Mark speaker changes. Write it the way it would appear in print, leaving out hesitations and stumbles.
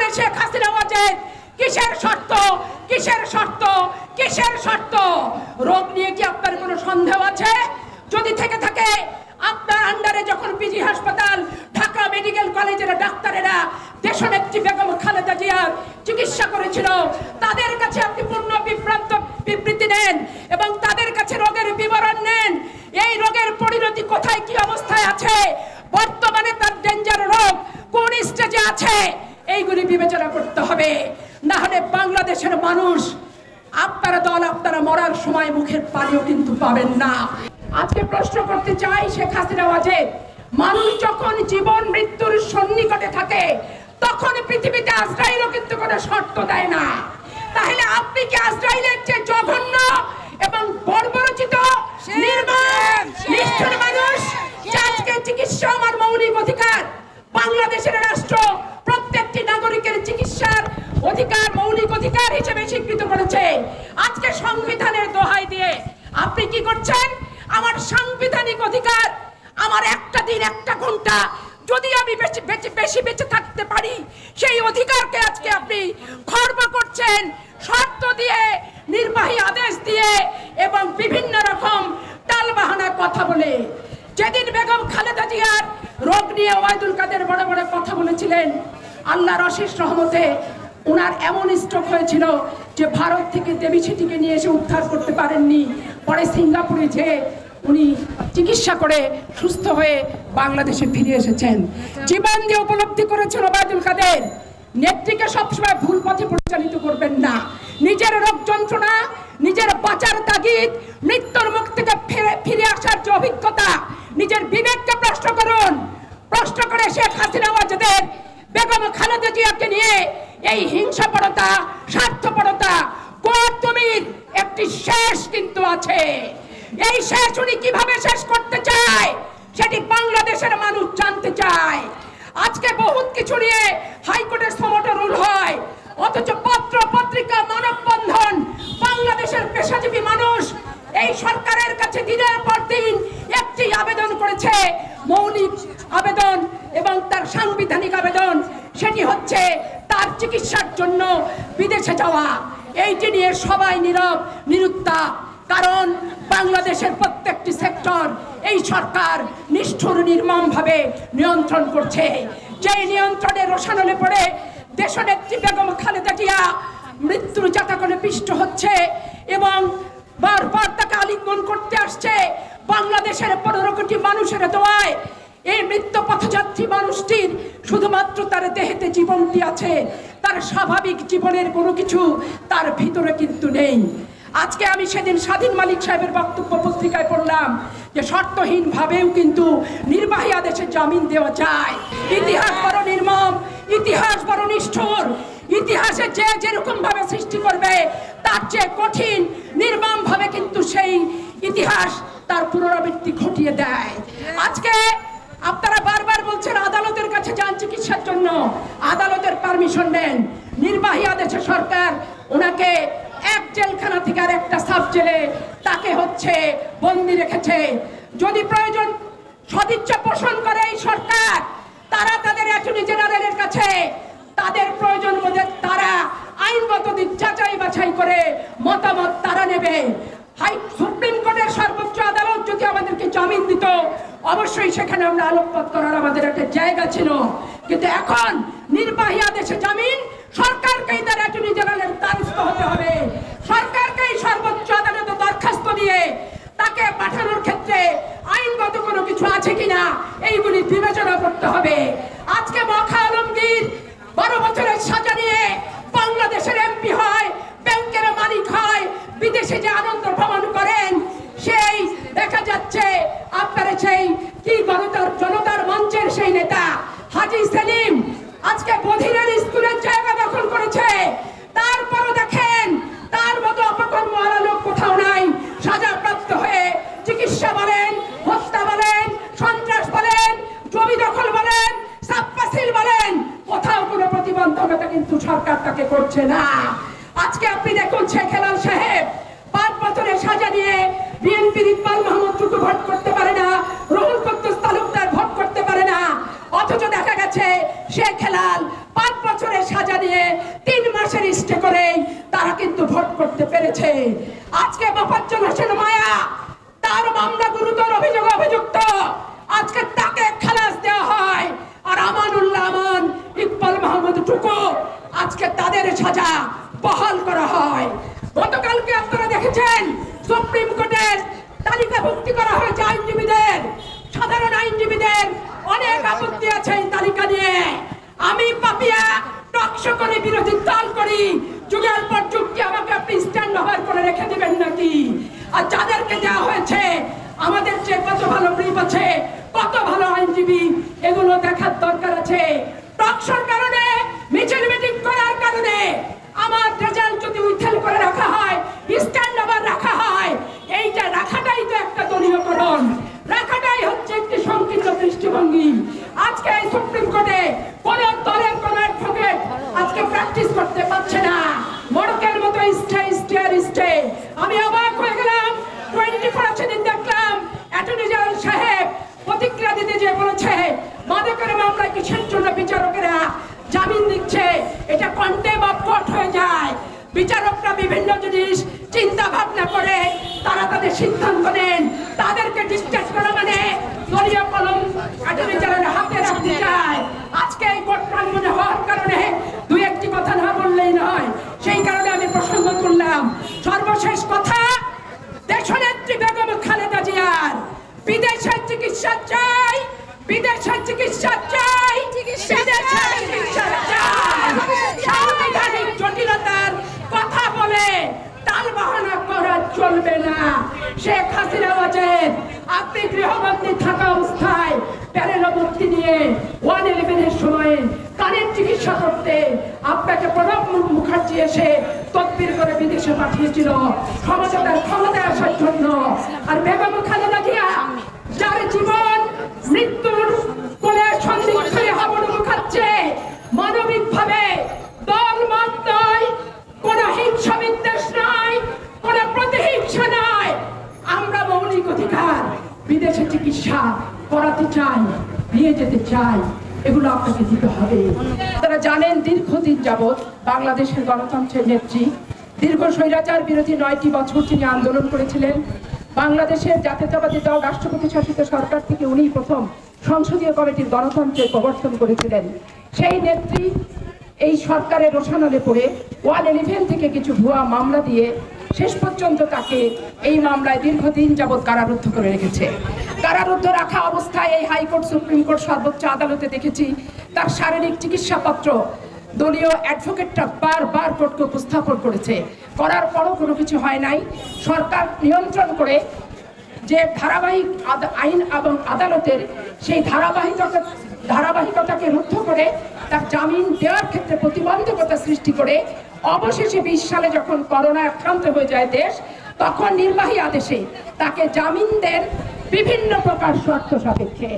Speaker 1: তাহলে শেখ হাসিনা ওয়াজেদ কিসের শর্ত, কিসের শর্ত, কিসের শর্ত? রোগ নিয়ে কি আপনার কোনো সন্দেহ আছে? যদি থেকে থাকে আপনার আন্ডারে যখন পিজি হাসপাতাল, ঢাকা মেডিকেল কলেজের ডাক্তারেরা দেশনেত্রী বেগম খালেদা জিয়ার চিকিৎসা করেছিল, তাদের কাছে আপনি পূর্ণ বিবৃতি নেন এবং তাদের কাছে রোগের বিবরণ নেন। এই রোগের পরিণতি কোথায়, কি অবস্থায় আছে, বর্তমানে তার ডেঞ্জার রোগ কোন স্টেজে আছে, এইগুলি বিবেচনা করতে হবে। না হলে বাংলাদেশের মানুষ, আপনারা দল আপনারা মরার সময় মুখের পানিও কিন্তু পাবেন না। আজকে প্রশ্ন করতে চাই, শেখ হাসিনা ওয়াজেদ, মানুষ যখন জীবন মৃত্যুর সন্নিকটে থাকে তখন পৃথিবীতে আজরাইলও কিন্তু কোনো শর্ত দেয় না। তাহলে আপনি কি আজরাইলের চেয়ে জঘন্য এবং বর্বরচিত নির্মম নিষ্ঠুর মানুষ? আজকে চিকিৎসা আমার মৌলিক অধিকার, বাংলাদেশের রাষ্ট্র প্রত্যেকটি নাগরিকের চিকিৎসার অধিকার মৌলিক অধিকার হিসেবে স্বীকৃত করেছে। আজকে সংবিধানের দোহাই দিয়ে আপনি কি করছেন? আমার সাংবিধানিক অধিকার, আমার একটা দিন একটা ঘন্টা যদি আমি বেশি বেঁচে থাকতে পারি, সেই অধিকারকে আজকে আপনি খর্ব করছেন শর্ত দিয়ে, নির্বাহী আদেশ দিয়ে এবং বিভিন্ন রকম টালবাহানার কথা বলে। যেদিন বেগম খালেদা জিয়ার রোগ নিয়ে ওবায়দুল কাদের বড় বড় কথা বলেছিলেন, আল্লাহর অশেষ রহমতে ওনার এমন স্ট্রোক হয়েছিল যে ভারত থেকে দেবী সেটিকে নিয়ে এসে উদ্ধার করতে পারেননি। পরে সিঙ্গাপুরে যে উনি চিকিৎসা করে সুস্থ হয়ে বাংলাদেশে ফিরে এসেছেন। জীবন দিয়ে উপলব্ধি করেছেন ওবায়দুল কাদের, নেত্রীকে সবসময় ভুল পথে পরিচালিত করবেন না। নিজের রোগ যন্ত্রণা, নিজের বাঁচার তাগিদ, মৃত্যুর মুখ থেকে ফিরে আসার যে অভিজ্ঞতা, নিজের বিবেককে প্রশ্ন করুন। প্রশ্ন করে শেখ হাসিনা ওয়াজেদের বেগম খালেদা জিয়াকে নিয়ে এই হিংসাপরতা, স্বার্থপরতা, গোয়ার্তমির একটি শেষ কিন্তু আছে। এই শেষ উনি কিভাবে শেষ করতে চায় সেটি বাংলাদেশের মানুষ জানতে চায়। আজকে বহুত কিছু নিয়ে হাইকোর্টের সমটো রুল হয়, অথচ পত্র পত্রিকা, মানববন্ধন, বাংলাদেশের পেশাজীবী মানুষ এই সরকারের কাছে দিনের পর দিন একটি আবেদন করেছে, মৌলিক আবেদন এবং তার সাংবিধানিক আবেদন, সেটি হচ্ছে তার চিকিৎসার জন্য বিদেশে যাওয়া। এইটি নিয়ে সবাই নীরব, নিরুত্তাপ। কারণ বাংলাদেশের প্রত্যেকটি সেক্টর এই সরকার নিষ্ঠুর নির্মমভাবে নিয়ন্ত্রণ করছে। যেই নিয়ন্ত্রণের রোষানলে পড়ে দেশনেত্রী বেগম খালেদা জিয়া মৃত্যুর জাতাকলে পিষ্ট হচ্ছে এবং বারবার তাকে আলিঙ্গন করতে আসছে বাংলাদেশের 15 কোটি মানুষের দোয়ায়। এই মৃত্যু পথযাত্রী মানুষটির শুধুমাত্র তার দেহেতে জীবনটি আছে, তার স্বাভাবিক জীবনের কোনো কিছু তার ভিতরে কিন্তু নেই। আজকে আমি সেদিন স্বাধীন মালিক সাহেবের বক্তব্য পত্রিকায় পড়লাম যে শর্তহীন ভাবেও কিন্তু নির্বাহী আদেশে জামিন দেওয়া যায়। ইতিহাস বড় নির্মম, ইতিহাস বড় নিষ্ঠুর। ইতিহাসে যে যেরকম ভাবে সৃষ্টি করবে তার চেয়ে কঠিন নির্মম ভাবে কিন্তু সেই ইতিহাস তার পুনরাবৃত্তি ঘটিয়ে দেয়। আজকে আপনারা বারবার বলছেন আদালতের কাছে যান চিকিৎসার জন্য, আদালতের পারমিশন নেন। নির্বাহী আদেশে সরকার ওনাকে এক জেলখানা থেকে আর একটা সাব জেলে তাকে হচ্ছে বন্দি রেখেছে। যদি প্রয়োজন সদিচ্ছা পোষণ করে এই সরকার, তারা তাদের অ্যাটর্নি জেনারেলের কাছে তাদের প্রয়োজন মধ্যে তারা আইনগত দিক যাচাই বাছাই করে মতামত তারা নেবে। সুপ্রিম কোর্টের সর্বোচ্চ আদালত যদি আমাদেরকে জামিন দিত, অবশ্যই সেখানে আমরা আলোকপাত করার আমাদের একটা জায়গা ছিল। কিন্তু এখন নির্বাহী আদেশে জামিন সরকারকেই তার অ্যাটর্নি জেনারেলের দ্বারস্থ হতে হবে। সরকারকেই সর্বোচ্চ আদালতে দরখাস্ত দিয়ে তাকে পাঠানোর ক্ষেত্রে আইনগত কোনো কিছু আছে কিনা এইগুলি বিবেচনা করতে হবে। আজকে মখা আলমগীর 12 বছরের সাজা নিয়ে বাংলাদেশের এমপি হয়, ব্যাংকের মালিক হয়, বিদেশে যে আনন্দ ভ্রমণ করেন, সেই দেখা যাচ্ছে আপনারা সেই কি জনতার মঞ্চের সেই নেতা হাজী সেলিম আজকে বধিরের স্কুলের জায়গা দখল করেছে। তারপরও দেখেন তার মতো অপকর্ম আলা লোক কোথাও নাই। সাজাপ্রাপ্ত হয়ে চিকিৎসা বলেন, হত্যা বলেন, সন্ত্রাস বলেন, জমি দখল বলেন, সাবপাসিল বলেন, কোথাও কোনো প্রতিবন্ধকতা কিন্তু সরকার তাকে করছে না। আজকে আপনি দেখুন শেখ হেলাল সাহেব 5 বছরের সাজা নিয়ে বিএনপির ইকবাল মাহমুদ টুকু ভোট করতে পারে না, রুহুল কুদ্দুস তালুকদার ভোট করতে পারে না, অথচ দেখা গেছে শেখ হেলাল 5 বছরের সাজা 3 মাসের স্টে করে তারা কিন্তু ভোট করতে পেরেছে। আজকে মোফাজ্জল হোসেন মায়া তার মামলা গুরুতর অভিযোগে অভিযুক্ত, আজকে তাকে খালাস দেওয়া হয়। আর আমানুল্লাহ আমান, ইকবাল মাহমুদ টুকু আজকে তাদের সাজা বহাল করা হয়। গতকালকে আপনারা দেখেছেন সুপ্রিম কোর্টের তালিকাভুক্তি করা হয়েছে আইনজীবীদের, সাধারণ আইনজীবীদের অনেক আপত্তি আছে এই তালিকা নিয়ে। আমি পাপিয়া টকশো করে বিরোধী দল করি, যুগের পর যুগ কি আমাকে আপনি স্ট্যান্ড ওভার করে রেখে দিবেন নাকি? আর যাদেরকে দেওয়া হয়েছে আমাদের চেয়ে কত ভালো ব্রিফ আছে, কত ভালো আইনজীবী, এগুলো দেখার দরকার আছে। টকশোর কারণে, মিছিল মিটিং করার কারণে আমার রেজাল্ট যদি উইথেল করে রাখা হয়, স্ট্যান্ড ওভার রাখা হয়, এইটা রাখাটাই তো একটা দলীয়করণ, রাখাটাই হচ্ছে একটি সংকীর্ণ দৃষ্টিভঙ্গি। আজকে এই সুপ্রিম কোর্টে কোন দলের কোন অ্যাডভোকেট আজকে প্র্যাকটিস করতে পারছে না, মরকের মতো স্টে। আমি অবাক হয়ে গেলাম, 24 সেদিন দেখলাম অ্যাটর্নি জেনারেল সাহেব প্রতিক্রিয়া দিতে যে বলেছে মাদকের মামলায় কিসের জন্য বিচারকেরা জামিন দিচ্ছে, এটা কন্টেম অফ কোর্ট হয়ে যায়। বিচারকরা বিভিন্ন জিনিস চিন্তা ভাবনা করে তারা তাদের সিদ্ধান্ত নেন, তাদেরকে ডিসচার্জ করা মানে দলীয় কলম অ্যাটর্নি জেনারেলের হাতে রাখতে চায়। আজকে এই কোর্ট প্রাঙ্গণে হওয়ার কারণে দুই একটি কথা না বললেই নয়, সেই কারণে আমি প্রসঙ্গ তুললাম। সর্বশেষ কথা, দেশনেত্রী বেগম খালেদা জিয়ার বিদেশের চিকিৎসা চাই, বিদেশের চিকিৎসা চাই, বিদেশের চিকিৎসা চাই। সাংবিধানিক জটিলতার কথা বলে তাল বাহানা করা চলবে না। শেখ হাসিনা বলেন আপনি গৃহবন্দী থাকা অবস্থায় প্যানেল মুক্তি নিয়ে 111 এর সময় কানের চিকিৎসা করতে আপনাকে প্রণব মুখার্জি এসে তদবির করে বিদেশে পাঠিয়েছিল ক্ষমতায় আসার জন্য। আর বেগম খালেদা জিয়া যার জীবন মৃত্যুর কোলে সন্দিগ্ধ হয়ে হাবুডুবু খাচ্ছে, মানবিক ভাবে দল মত নয়, কোন হিংসা বিদ্বেষ নয়, কোন প্রতিহিংসা নয়, আমরা মৌলিক অধিকার বিদেশে চিকিৎসা করাতে চাই, নিয়ে যেতে চাই, এগুলো আপনাকে দিতে হবে। তারা জানেন দীর্ঘদিন যাবৎ বাংলাদেশের গণতন্ত্রের নেত্রী দীর্ঘ স্বৈরাচার বিরোধী 9টি বছর তিনি আন্দোলন করেছিলেন। বাংলাদেশের জাতীয়তাবাদী দল রাষ্ট্রপতি শাসিত সরকার থেকে উনি প্রথম সংসদীয় কমিটির গণতন্ত্রের প্রবর্তন করেছিলেন। সেই নেত্রী এই সরকারের রোষানলে পড়ে 111 থেকে কিছু ভুয়া মামলা দিয়ে শেষ পর্যন্ত তাকে এই মামলায় দীর্ঘদিন যাবৎ কারারুদ্ধ করে রেখেছে। কারারুদ্ধ রাখা অবস্থায় এই হাইকোর্ট, সুপ্রিম কোর্ট, সর্বোচ্চ আদালতে দেখেছি তার শারীরিক চিকিৎসাপত্র দলীয় অ্যাডভোকেটরা বারবার কোর্টকে উপস্থাপন করেছে, করার পরও কোনো কিছু হয় নাই। সরকার নিয়ন্ত্রণ করে যে ধারাবাহিক আইন এবং আদালতের সেই ধারাবাহিকতাকে রুদ্ধ করে তার জামিন দেওয়ার ক্ষেত্রে প্রতিবন্ধকতা সৃষ্টি করে অবশেষে 20 সালে যখন করোনা আক্রান্ত হয়ে যায় দেশ, তখন নির্বাহী আদেশে তাকে জামিন দেন বিভিন্ন প্রকার শর্ত সাপেক্ষে।